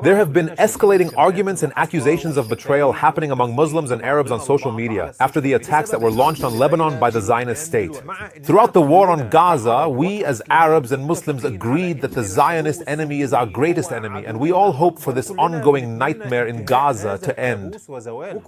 There have been escalating arguments and accusations of betrayal happening among Muslims and Arabs on social media after the attacks that were launched on Lebanon by the Zionist state. Throughout the war on Gaza, we as Arabs and Muslims agreed that the Zionist enemy is our greatest enemy, and we all hope for this ongoing nightmare in Gaza to end.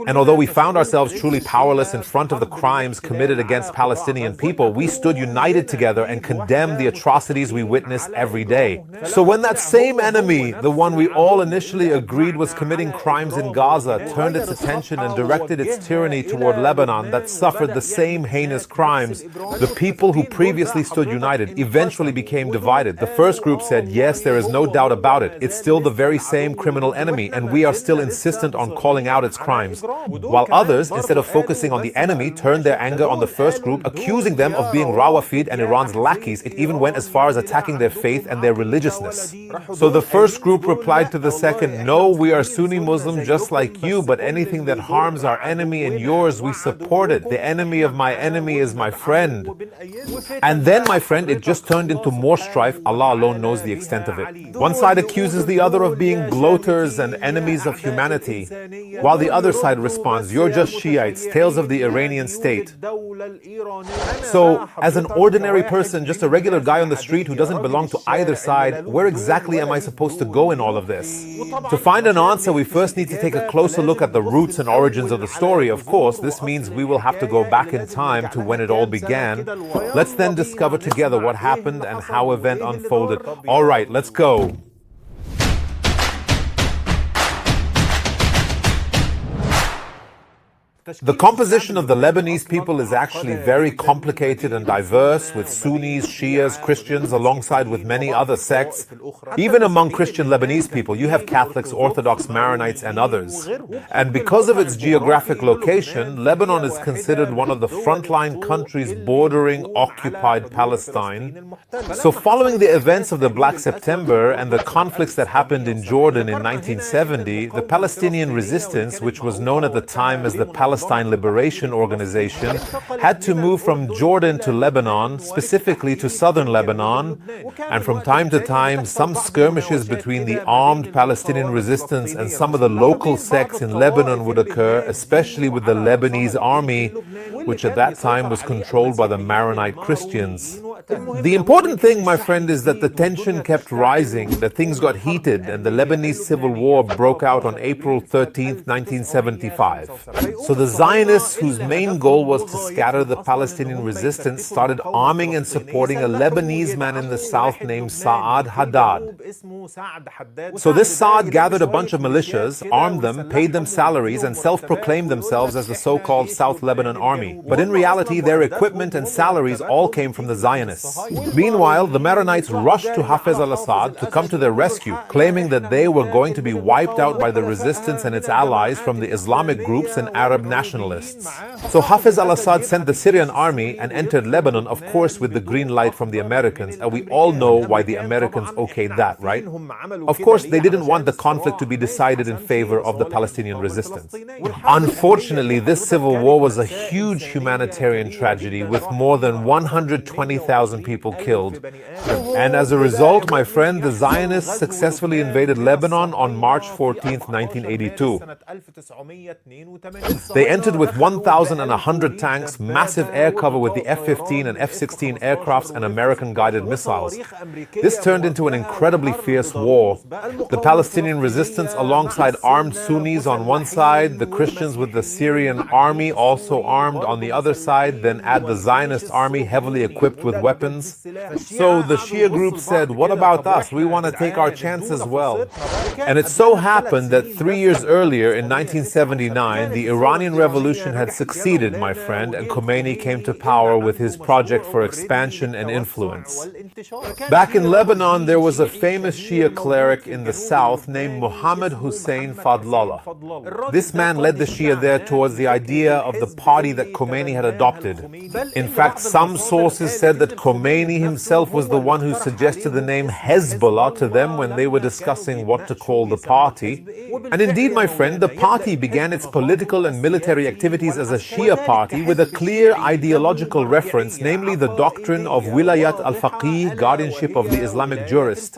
And although we found ourselves truly powerless in front of the crimes committed against Palestinian people, we stood united together and condemned the atrocities we witnessed every day. So when that same enemy, the one we all initially agreed was committing crimes in Gaza, turned its attention and directed its tyranny toward Lebanon that suffered the same heinous crimes, the people who previously stood united eventually became divided. The first group said, yes, there is no doubt about it. It's still the very same criminal enemy, and we are still insistent on calling out its crimes. While others, instead of focusing on the enemy, turned their anger on the first group, accusing them of being Rawafid and Iran's lackeys. It even went as far as attacking their faith and their religiousness. So the first group replied to the second, no, we are Sunni Muslim just like you, but anything that harms our enemy and yours, we support it. The enemy of my enemy is my friend. And then, my friend, it just turned into more strife. Allah alone knows the extent of it. One side accuses the other of being gloaters and enemies of humanity, while the other side responds, you're just Shiites, tales of the Iranian state. So, as an ordinary person, just a regular guy on the street who doesn't belong to either side, where exactly am I supposed to go in all of this? To find an answer, we first need to take a closer look at the roots and origins of the story. Of course, this means we will have to go back in time to when it all began. Let's then discover together what happened and how event unfolded. All right, let's go. The composition of the Lebanese people is actually very complicated and diverse, with Sunnis, Shias, Christians, alongside with many other sects. Even among Christian Lebanese people, you have Catholics, Orthodox, Maronites, and others. And because of its geographic location, Lebanon is considered one of the frontline countries bordering occupied Palestine. So following the events of the Black September and the conflicts that happened in Jordan in 1970, the Palestinian resistance, which was known at the time as the Palestine Liberation Organization, had to move from Jordan to Lebanon, specifically to southern Lebanon, and from time to time some skirmishes between the armed Palestinian resistance and some of the local sects in Lebanon would occur, especially with the Lebanese army, which at that time was controlled by the Maronite Christians. The important thing, my friend, is that the tension kept rising, that things got heated, and the Lebanese civil war broke out on April 13, 1975. So the Zionists, whose main goal was to scatter the Palestinian resistance, started arming and supporting a Lebanese man in the south named Saad Haddad. So this Saad gathered a bunch of militias, armed them, paid them salaries, and self-proclaimed themselves as the so-called South Lebanon Army. But in reality, their equipment and salaries all came from the Zionists. Meanwhile, the Maronites rushed to Hafez al-Assad to come to their rescue, claiming that they were going to be wiped out by the resistance and its allies from the Islamic groups and Arab nationalists. So Hafez al-Assad sent the Syrian army and entered Lebanon, of course with the green light from the Americans, and we all know why the Americans okayed that, right? Of course, they didn't want the conflict to be decided in favor of the Palestinian resistance. Unfortunately, this civil war was a huge humanitarian tragedy with more than 120,000 people killed. And as a result, my friend, the Zionists successfully invaded Lebanon on March 14, 1982. They entered with 1,100 tanks, massive air cover with the F-15 and F-16 aircrafts and American-guided missiles. This turned into an incredibly fierce war. The Palestinian resistance alongside armed Sunnis on one side, the Christians with the Syrian army also armed on the other side, then add the Zionist army heavily equipped with weapons. So the Shia group said, what about us? We want to take our chance as well. And it so happened that 3 years earlier, in 1979, the Iranian Revolution had succeeded, my friend, and Khomeini came to power with his project for expansion and influence. Back in Lebanon, there was a famous Shia cleric in the south named Mohammed Hussein Fadlallah. This man led the Shia there towards the idea of the party that Khomeini had adopted. In fact, some sources said that that Khomeini himself was the one who suggested the name Hezbollah to them when they were discussing what to call the party. And indeed, my friend, the party began its political and military activities as a Shia party with a clear ideological reference, namely the doctrine of Wilayat al-Faqih, guardianship of the Islamic jurist.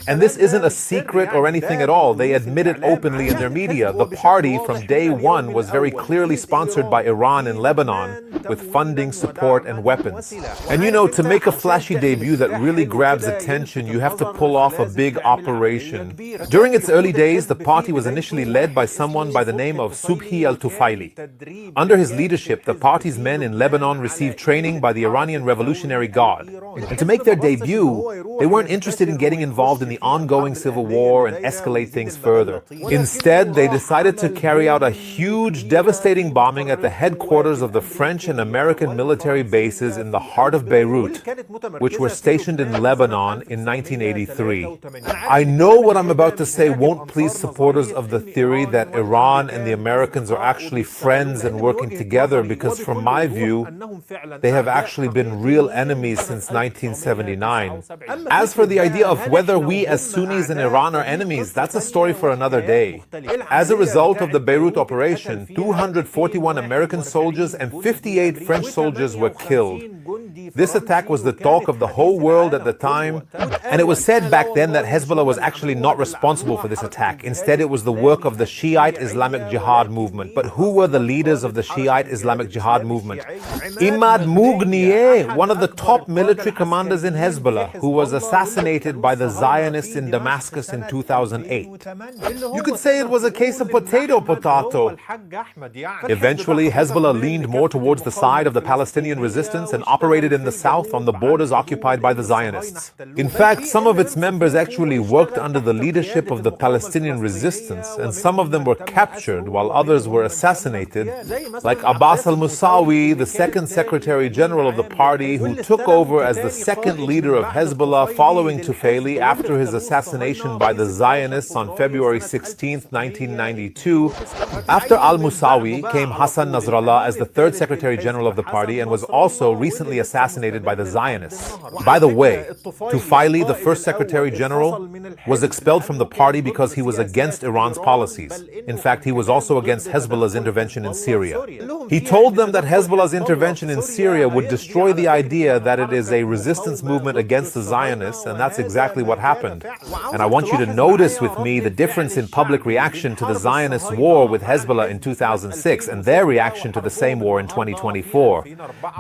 And this isn't a secret or anything at all. They admit it openly in their media. The party from day one was very clearly sponsored by Iran and Lebanon with funding, support, and weapons. And you know, to make a flashy debut that really grabs attention, you have to pull off a big operation. During its early days, the party was initially led by someone by the name of Subhi al-Tufaili. Under his leadership, the party's men in Lebanon received training by the Iranian Revolutionary Guard. And to make their debut, they weren't interested in getting involved in the ongoing civil war and escalate things further. Instead, they decided to carry out a huge, devastating bombing at the headquarters of the French and American military bases in the heart of Beirut, which were stationed in Lebanon in 1983. I know what I'm about to say won't please supporters of the theory that Iran and the Americans are actually friends and working together, because from my view, they have actually been real enemies since 1979. As for the idea of whether we as Sunnis in Iran are enemies, that's a story for another day. As a result of the Beirut operation, 241 American soldiers and 58 French soldiers were killed. This attack was the talk of the whole world at the time, and it was said back then that Hezbollah was actually not responsible for this attack. Instead, it was the work of the Shiite Islamic Jihad movement. But who were the leaders of the Shiite Islamic Jihad movement? Imad Mughnieh, one of the top military commanders in Hezbollah, who was assassinated by the Zionists in Damascus in 2008. You could say it was a case of potato. Eventually, Hezbollah leaned more towards the side of the Palestinian resistance and operated in the south on the borders occupied by the Zionists. In fact, some of its members actually worked under the leadership of the Palestinian resistance, and some of them were captured while others were assassinated, like Abbas al-Musawi, the second Secretary General of the party, who took over as the second leader of Hezbollah following Tufaili after his assassination by the Zionists on February 16, 1992. After al-Musawi came Hassan Nasrallah as the third Secretary General of the party and was also recently assassinated by the Zionists. By the way, Tufaili, the first Secretary General, was expelled from the party because he was against Iran's policies. In fact, he was also against Hezbollah's intervention in Syria. He told them that Hezbollah's intervention in Syria would destroy the idea that it is a resistance movement against the Zionists, and that's exactly what happened. And I want you to notice with me the difference in public reaction to the Zionist war with Hezbollah in 2006 and their reaction to the same war in 2024.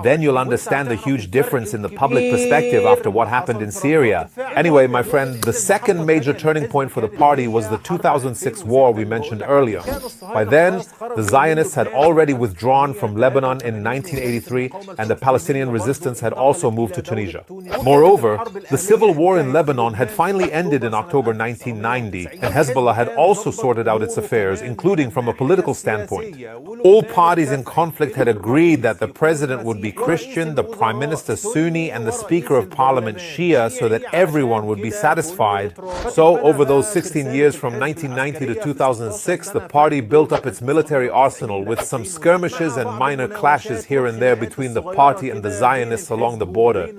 Then you'll understand the huge difference in the public perspective after what happened in Syria. Anyway, my friend, the second major turning point for the party was the 2006 war we mentioned earlier. By then, the Zionists had already withdrawn from Lebanon in 1983, and the Palestinian resistance had also moved to Tunisia. Moreover, the civil war in Lebanon had finally ended in October 1990, and Hezbollah had also sorted out its affairs, including from a political standpoint. All parties in conflict had agreed that the president would be Christian, the prime minister Sunni, and the speaker of parliament Shia, so that everyone would be satisfied. So, over those 16 years from 1990 to 2006, the party built up its military arsenal with some skirmishes and minor clashes here and there between the party and the Zionists along the border.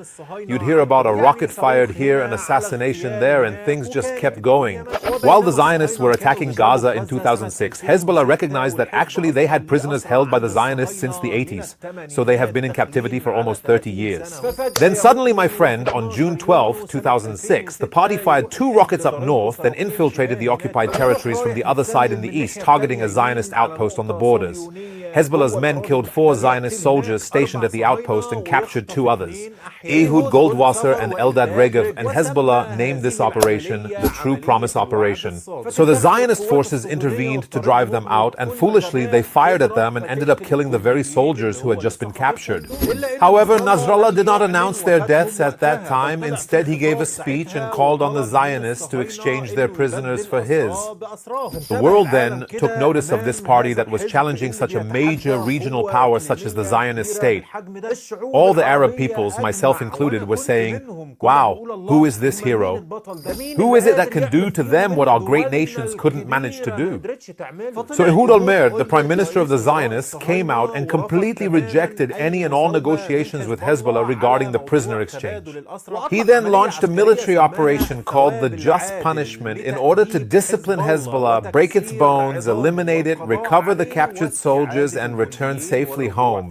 You'd hear about a rocket fired here, an assassination there, and things just kept going. While the Zionists were attacking Gaza in 2006, Hezbollah recognized that actually they had prisoners held by the Zionists since the 80s, so they have been in captivity for almost 30 years. Then suddenly, my friend, on June 12, 2006, the party fired 2 rockets up north, then infiltrated the occupied territories from the other side in the east, targeting a Zionist outpost on the borders. Hezbollah's men killed 4 Zionist soldiers stationed at the outpost and captured 2 others, Ehud Goldwasser and Eldad Regev, and Hezbollah named this operation the True Promise Operation. So the Zionist forces intervened to drive them out, and foolishly they fired at them and ended up killing the very soldiers who had just been captured. However, Nasrallah did not announce their deaths at that time. Instead, he gave a speech and called on the Zionists to exchange their prisoners for his. The world then took notice of this party that was challenging such a major major regional power such as the Zionist state. All the Arab peoples, myself included, were saying, wow, who is this hero? Who is it that can do to them what our great nations couldn't manage to do? So Ehud Olmert, the prime minister of the Zionists, came out and completely rejected any and all negotiations with Hezbollah regarding the prisoner exchange. He then launched a military operation called the Just Punishment in order to discipline Hezbollah, break its bones, eliminate it, recover the captured soldiers, and return safely home.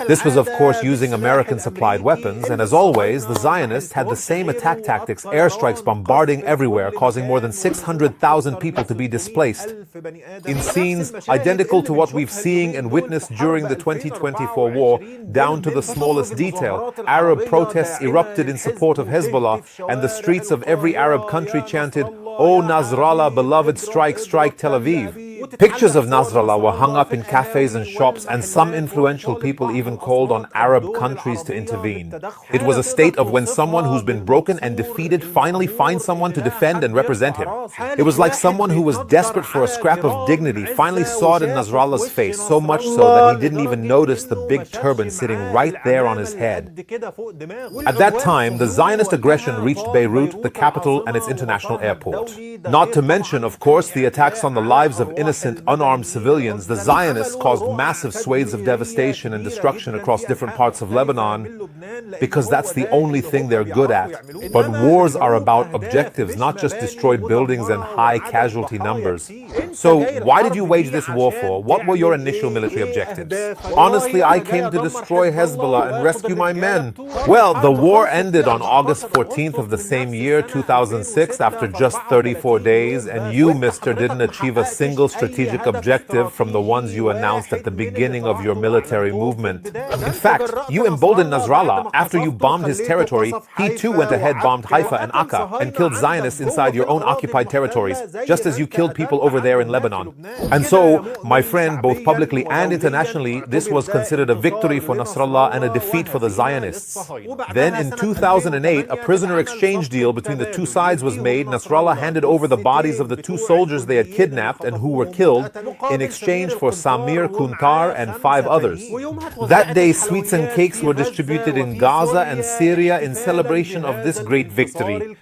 This was, of course, using American-supplied weapons, and as always, the Zionists had the same attack tactics, airstrikes bombarding everywhere, causing more than 600,000 people to be displaced. In scenes identical to what we've seen and witnessed during the 2024 war, down to the smallest detail, Arab protests erupted in support of Hezbollah, and the streets of every Arab country chanted, "O Nasrallah, beloved, strike, strike Tel Aviv." Pictures of Nasrallah were hung up in cafes and shops, and some influential people even called on Arab countries to intervene. It was a state of when someone who's been broken and defeated finally finds someone to defend and represent him. It was like someone who was desperate for a scrap of dignity finally saw it in Nasrallah's face, so much so that he didn't even notice the big turban sitting right there on his head. At that time, the Zionist aggression reached Beirut, the capital, and its international airport. Not to mention, of course, the attacks on the lives of innocent, unarmed civilians. The Zionists caused massive swathes of devastation and destruction across different parts of Lebanon because that's the only thing they're good at. But wars are about objectives, not just destroyed buildings and high casualty numbers. So why did you wage this war for? What were your initial military objectives? Honestly, I came to destroy Hezbollah and rescue my men. Well, the war ended on August 14th of the same year, 2006, after just 34 days, and you, mister, didn't achieve a single strategic objective from the ones you announced at the beginning of your military movement. In fact, you emboldened Nasrallah. After you bombed his territory, he too went ahead, bombed Haifa and Akka, and killed Zionists inside your own occupied territories, just as you killed people over there in Lebanon. And so, my friend, both publicly and internationally, this was considered a victory for Nasrallah and a defeat for the Zionists. Then in 2008, a prisoner exchange deal between the two sides was made. Nasrallah handed over the bodies of the two soldiers they had kidnapped and who were killed in exchange for Samir Kuntar and 5 others. That day, sweets and cakes were distributed in Gaza and Syria in celebration of this great victory.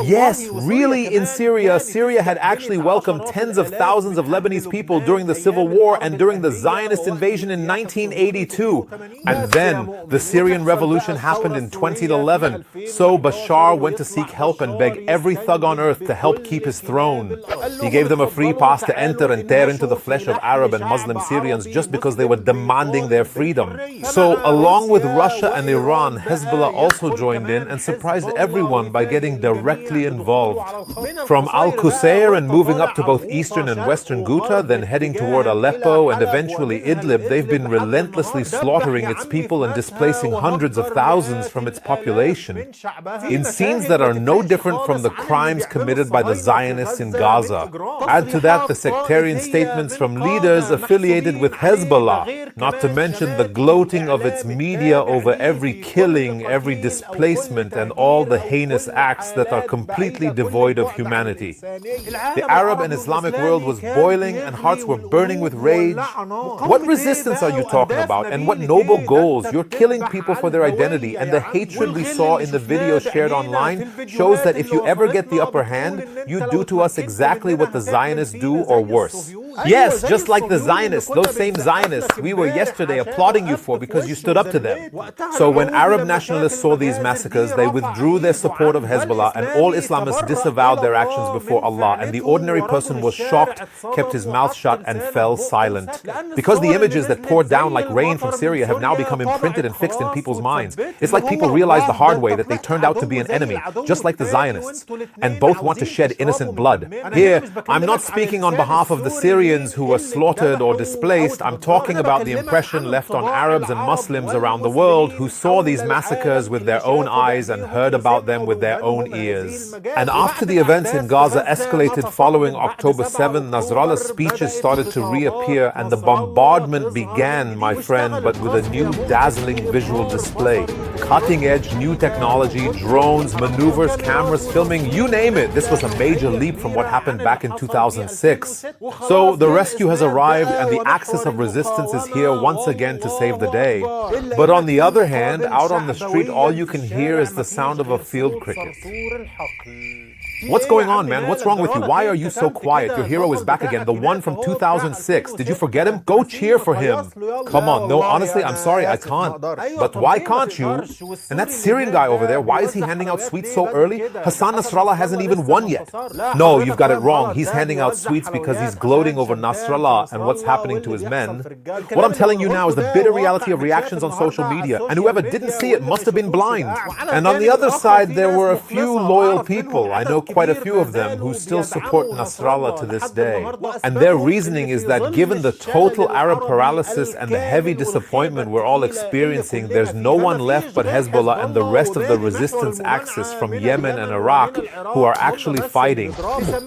Yes, really, in Syria, Syria had actually welcomed tens of thousands of Lebanese people during the civil war and during the Zionist invasion in 1982. And then the Syrian revolution happened in 2011. So Bashar went to seek help and beg every thug on earth to help keep his throne. He gave them a free pass to enter and tear into the flesh of Arab and Muslim Syrians just because they were demanding their freedom. So, along with Russia and Iran, Hezbollah also joined in and surprised everyone by getting directly involved. From Al-Qusayr and moving up to both eastern and western Ghouta, then heading toward Aleppo and eventually Idlib, they've been relentlessly slaughtering its people and displacing hundreds of thousands from its population, in scenes that are no different from the crimes committed by the Zionists in Gaza. Add to that the sectarian statements from leaders affiliated with Hezbollah, not to mention the gloating of its media over every killing, every displacement, and all the heinous acts that are completely devoid of humanity. The Arab and Islamic world was boiling and hearts were burning with rage. What resistance are you talking about, and what noble goals? You're killing people for their identity, and the hatred we saw in the video shared online shows that if you ever get the upper hand, you do to us exactly what the Zionists do or worse. Yes, just like the Zionists, those same Zionists we were yesterday applauding you for because you stood up to them. So when Arab nationalists saw these massacres, they withdrew their support of Hezbollah, and all Islamists disavowed their actions before Allah, and the ordinary person was shocked, kept his mouth shut, and fell silent. Because the images that poured down like rain from Syria have now become imprinted and fixed in people's minds. It's like people realized the hard way that they turned out to be an enemy, just like the Zionists, and both want to shed innocent blood. Here, I'm not speaking on behalf of the Syrians who were slaughtered or displaced. I'm talking about the impression left on Arabs and Muslims around the world who saw these massacres with their own eyes and heard about them with their own ears. And after the events in Gaza escalated following October 7, Nasrallah's speeches started to reappear and the bombardment began, my friend, but with a new dazzling visual display. cutting-edge new technology, drones, maneuvers, cameras, filming, you name it. This was a major leap from what happened back in 2006. So the rescue has arrived and the axis of resistance is here once again to save the day. But on the other hand, out on the street, all you can hear is the sound of a field cricket. What's going on, man? What's wrong with you? Why are you so quiet? Your hero is back again, the one from 2006. Did you forget him? Go cheer for him. Come on. No, honestly, I'm sorry, I can't. But why can't you? And that Syrian guy over there, why is he handing out sweets so early? Hassan Nasrallah hasn't even won yet. No, you've got it wrong. He's handing out sweets because he's gloating over Nasrallah and what's happening to his men. What I'm telling you now is the bitter reality of reactions on social media, and whoever didn't see it must have been blind. And on the other side, there were a few loyal people. I know quite a few of them who still support Nasrallah to this day. And their reasoning is that given the total Arab paralysis and the heavy disappointment we're all experiencing, there's no one left but Hezbollah and the rest of the resistance axis from Yemen and Iraq who are actually fighting.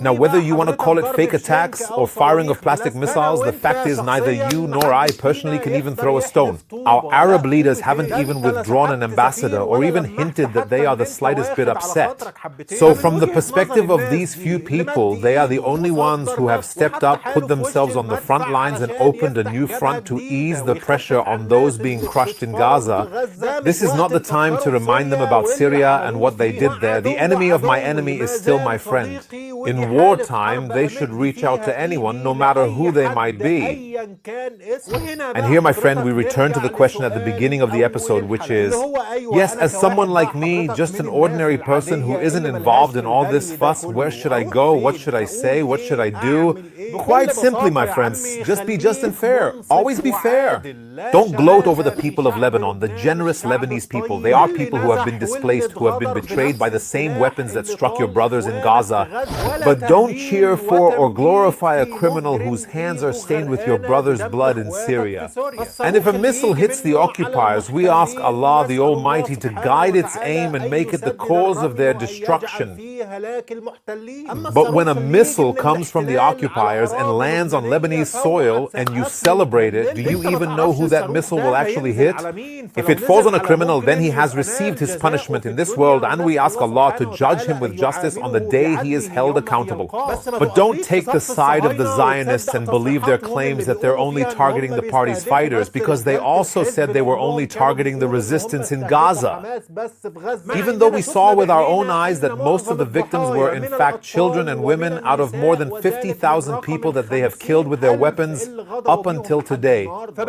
Now, whether you want to call it fake attacks or firing of plastic missiles, the fact is neither you nor I personally can even throw a stone. Our Arab leaders haven't even withdrawn an ambassador or even hinted that they are the slightest bit upset. So from the perspective of these few people, they are the only ones who have stepped up, put themselves on the front lines and opened a new front to ease the pressure on those being crushed in Gaza. This is not the time to remind them about Syria and what they did there. The enemy of my enemy is still my friend. In wartime, they should reach out to anyone, no matter who they might be. And here, my friend, we return to the question at the beginning of the episode, which is, yes, as someone like me, just an ordinary person who isn't involved in all this fuss, where should I go? What should I say? What should I do? Quite simply, my friends, just be just and fair. Always be fair. Don't gloat over the people of Lebanon, the generous Lebanese people. They are people who have been displaced, who have been betrayed by the same weapons that struck your brothers in Gaza. But don't cheer for or glorify a criminal whose hands are stained with your brother's blood in Syria. And if a missile hits the occupiers, we ask Allah the Almighty to guide its aim and make it the cause of their destruction. But when a missile comes from the occupiers and lands on Lebanese soil and you celebrate it, do you even know who that missile will actually hit? If it falls on a criminal, then he has received his punishment in this world, and we ask Allah to judge him with justice on the day he is held accountable. But don't take the side of the Zionists and believe their claims that they're only targeting the party's fighters, because they also said they were only targeting the resistance in Gaza. Even though we saw with our own eyes that most of the victims were in fact children and women out of more than 50,000 people that they have killed with their weapons up until today.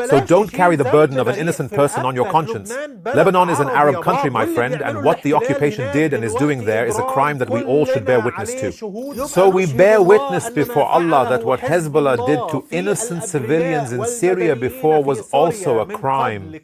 So don't carry the burden of an innocent person on your conscience. Lebanon is an Arab country, my friend, and what the occupation did and is doing there is a crime that we all should bear witness to. So we bear witness before Allah that what Hezbollah did to innocent civilians in Syria before was also a crime.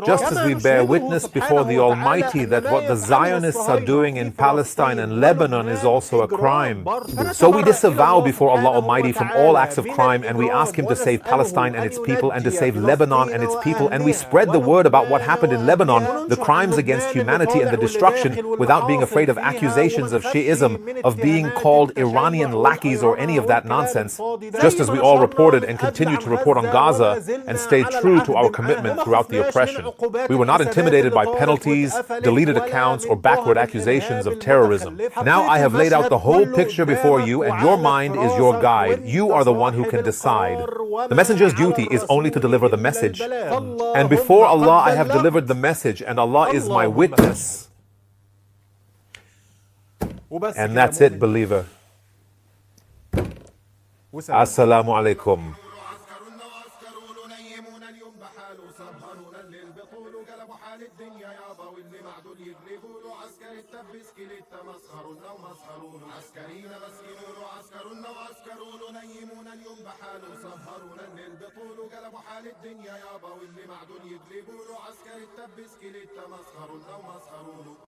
Just as we bear witness before the Almighty that what the Zionists are doing in Palestine and Lebanon is also a crime. So we disavow before Allah Almighty from all acts of crime, and we ask Him to save Palestine and its people and to save Lebanon and its people, and we spread the word about what happened in Lebanon, the crimes against humanity and the destruction, without being afraid of accusations of Shiism, of being called Iranian lackeys or any of that nonsense, just as we all reported and continue to report on Gaza and stayed true to our commitment throughout the oppression. We were not intimidated by penalties, deleted accounts, or backward accusations of terrorism. Now I have laid out the whole picture before you, and your mind is your guide. You are the one who can decide. The messenger's duty is only to deliver the message. And before Allah, I have delivered the message, and Allah is my witness. And that's it, believer. Assalamu alaikum.